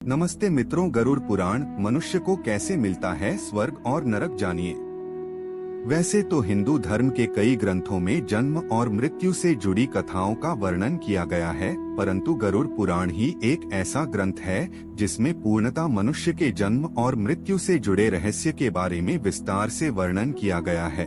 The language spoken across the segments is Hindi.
नमस्ते मित्रों, गरुड़ पुराण मनुष्य को कैसे मिलता है स्वर्ग और नरक जानिए। वैसे तो हिंदू धर्म के कई ग्रंथों में जन्म और मृत्यु से जुड़ी कथाओं का वर्णन किया गया है, परंतु गरुड़ पुराण ही एक ऐसा ग्रंथ है जिसमें पूर्णतः मनुष्य के जन्म और मृत्यु से जुड़े रहस्य के बारे में विस्तार से वर्णन किया गया है।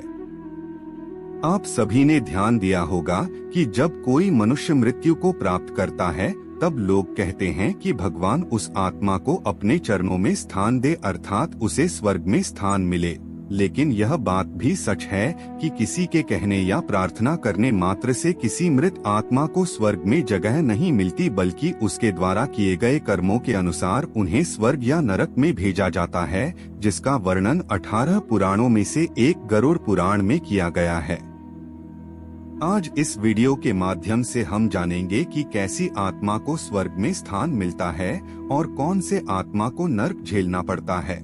आप सभी ने ध्यान दिया होगा कि जब कोई मनुष्य मृत्यु को प्राप्त करता है तब लोग कहते हैं कि भगवान उस आत्मा को अपने चरणों में स्थान दे, अर्थात उसे स्वर्ग में स्थान मिले। लेकिन यह बात भी सच है कि किसी के कहने या प्रार्थना करने मात्र से किसी मृत आत्मा को स्वर्ग में जगह नहीं मिलती, बल्कि उसके द्वारा किए गए कर्मों के अनुसार उन्हें स्वर्ग या नरक में भेजा जाता है, जिसका वर्णन 18 पुराणों में से एक गरुड़ पुराण में किया गया है। आज इस वीडियो के माध्यम से हम जानेंगे कि कैसी आत्मा को स्वर्ग में स्थान मिलता है और कौन से आत्मा को नरक झेलना पड़ता है।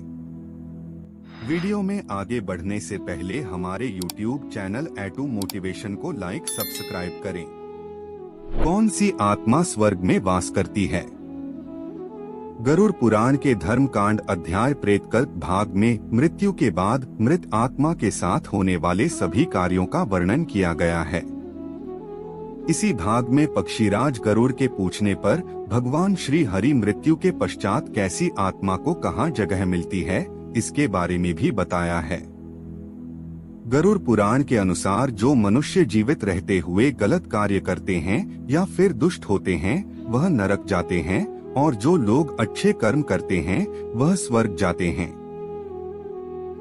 वीडियो में आगे बढ़ने से पहले हमारे YouTube चैनल एटू मोटिवेशन को लाइक सब्सक्राइब करें। कौन सी आत्मा स्वर्ग में वास करती है? गरुड़ पुराण के धर्म कांड अध्याय प्रेतकल्प भाग में मृत्यु के बाद मृत आत्मा के साथ होने वाले सभी कार्यों का वर्णन किया गया है। इसी भाग में पक्षीराज गरुड़ के पूछने पर भगवान श्री हरि मृत्यु के पश्चात कैसी आत्मा को कहाँ जगह मिलती है, इसके बारे में भी बताया है। गरुड़ पुराण के अनुसार जो मनुष्य जीवित रहते हुए गलत कार्य करते हैं या फिर दुष्ट होते हैं वह नरक जाते हैं, और जो लोग अच्छे कर्म करते हैं वह स्वर्ग जाते हैं।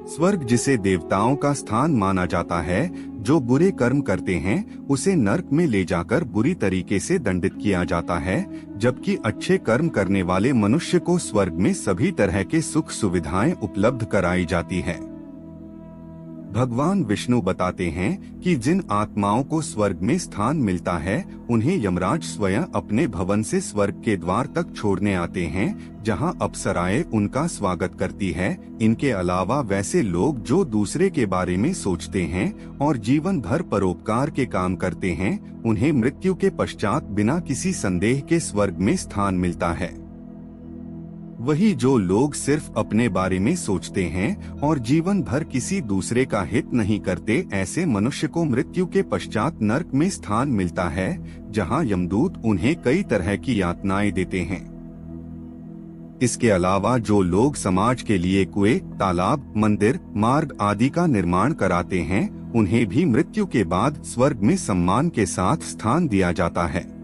स्वर्ग जिसे देवताओं का स्थान माना जाता है, जो बुरे कर्म करते हैं उसे नरक में ले जाकर बुरी तरीके से दंडित किया जाता है, जबकि अच्छे कर्म करने वाले मनुष्य को स्वर्ग में सभी तरह के सुख सुविधाएं उपलब्ध कराई जाती है। भगवान विष्णु बताते हैं कि जिन आत्माओं को स्वर्ग में स्थान मिलता है उन्हें यमराज स्वयं अपने भवन से स्वर्ग के द्वार तक छोड़ने आते हैं, जहां अप्सराएं उनका स्वागत करती है। इनके अलावा वैसे लोग जो दूसरे के बारे में सोचते हैं और जीवन भर परोपकार के काम करते हैं, उन्हें मृत्यु के पश्चात बिना किसी संदेह के स्वर्ग में स्थान मिलता है। वही जो लोग सिर्फ अपने बारे में सोचते हैं और जीवन भर किसी दूसरे का हित नहीं करते, ऐसे मनुष्य को मृत्यु के पश्चात नरक में स्थान मिलता है, जहां यमदूत उन्हें कई तरह की यातनाएं देते हैं। इसके अलावा जो लोग समाज के लिए कुएं, तालाब, मंदिर, मार्ग आदि का निर्माण कराते हैं, उन्हें भी मृत्यु के बाद स्वर्ग में सम्मान के साथ स्थान दिया जाता है।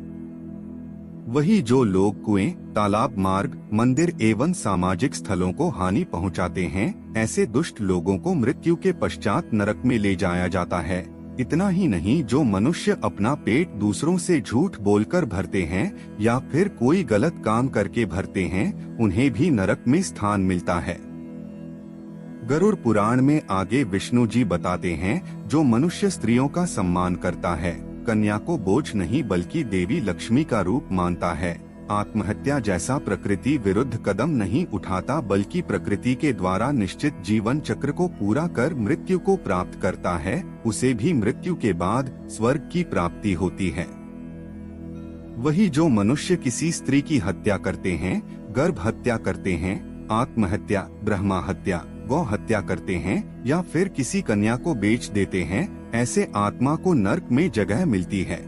वही जो लोग कुएं, तालाब, मार्ग, मंदिर एवं सामाजिक स्थलों को हानि पहुंचाते हैं, ऐसे दुष्ट लोगों को मृत्यु के पश्चात नरक में ले जाया जाता है। इतना ही नहीं, जो मनुष्य अपना पेट दूसरों से झूठ बोलकर भरते हैं या फिर कोई गलत काम करके भरते हैं, उन्हें भी नरक में स्थान मिलता है। गरुड़ पुराण में आगे विष्णु जी बताते हैं, जो मनुष्य स्त्रियों का सम्मान करता है, कन्या को बोझ नहीं बल्कि देवी लक्ष्मी का रूप मानता है, आत्महत्या जैसा प्रकृति विरुद्ध कदम नहीं उठाता बल्कि प्रकृति के द्वारा निश्चित जीवन चक्र को पूरा कर मृत्यु को प्राप्त करता है, उसे भी मृत्यु के बाद स्वर्ग की प्राप्ति होती है। वही जो मनुष्य किसी स्त्री की हत्या करते हैं, गर्भ हत्या करते हैं, आत्महत्या, ब्रह्मा हत्या, गौ हत्या करते हैं या फिर किसी कन्या को बेच देते हैं, ऐसे आत्मा को नरक में जगह मिलती है।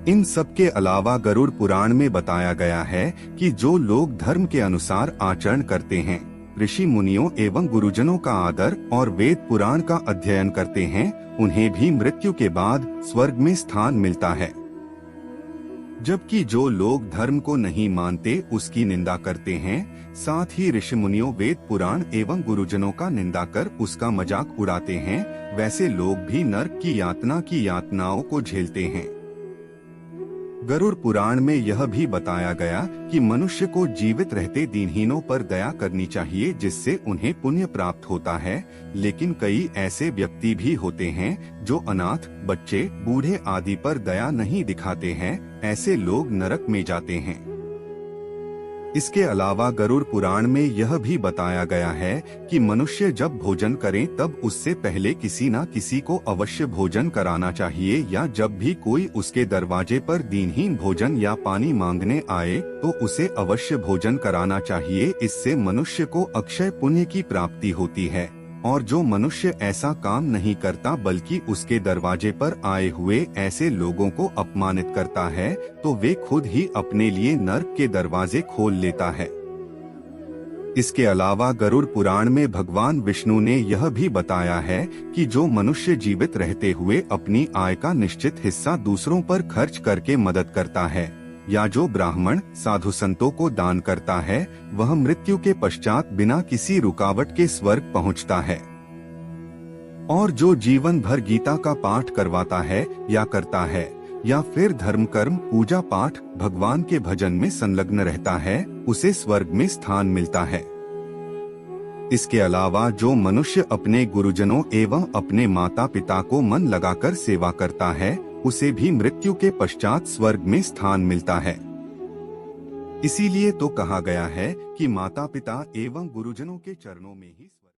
इन सब के अलावा गरुड़ पुराण में बताया गया है कि जो लोग धर्म के अनुसार आचरण करते हैं, ऋषि मुनियों एवं गुरुजनों का आदर और वेद पुराण का अध्ययन करते हैं, उन्हें भी मृत्यु के बाद स्वर्ग में स्थान मिलता है। जबकि जो लोग धर्म को नहीं मानते उसकी निंदा करते हैं, साथ ही ऋषि मुनियों, वेद पुराण एवं गुरुजनों का निंदा कर उसका मजाक उड़ाते हैं, वैसे लोग भी नरक की यातनाओं को झेलते हैं। गरुड़ पुराण में यह भी बताया गया कि मनुष्य को जीवित रहते दीनहीनों पर दया करनी चाहिए, जिससे उन्हें पुण्य प्राप्त होता है। लेकिन कई ऐसे व्यक्ति भी होते हैं जो अनाथ, बच्चे, बूढ़े आदि पर दया नहीं दिखाते हैं, ऐसे लोग नरक में जाते हैं। इसके अलावा गरुड़ पुराण में यह भी बताया गया है कि मनुष्य जब भोजन करें तब उससे पहले किसी न किसी को अवश्य भोजन कराना चाहिए, या जब भी कोई उसके दरवाजे पर दीनहीन भोजन या पानी मांगने आए तो उसे अवश्य भोजन कराना चाहिए। इससे मनुष्य को अक्षय पुण्य की प्राप्ति होती है। और जो मनुष्य ऐसा काम नहीं करता बल्कि उसके दरवाजे पर आए हुए ऐसे लोगों को अपमानित करता है तो वे खुद ही अपने लिए नर्क के दरवाजे खोल लेता है। इसके अलावा गरुड़ पुराण में भगवान विष्णु ने यह भी बताया है कि जो मनुष्य जीवित रहते हुए अपनी आय का निश्चित हिस्सा दूसरों पर खर्च करके मदद करता है, या जो ब्राह्मण साधु संतों को दान करता है, वह मृत्यु के पश्चात बिना किसी रुकावट के स्वर्ग पहुंचता है। और जो जीवन भर गीता का पाठ करवाता है या करता है, या फिर धर्म कर्म पूजा पाठ भगवान के भजन में संलग्न रहता है, उसे स्वर्ग में स्थान मिलता है। इसके अलावा जो मनुष्य अपने गुरुजनों एवं अपने माता पिता को मन लगाकर सेवा करता है, उसे भी मृत्यु के पश्चात स्वर्ग में स्थान मिलता है। इसीलिए तो कहा गया है कि माता पिता एवं गुरुजनों के चरणों में ही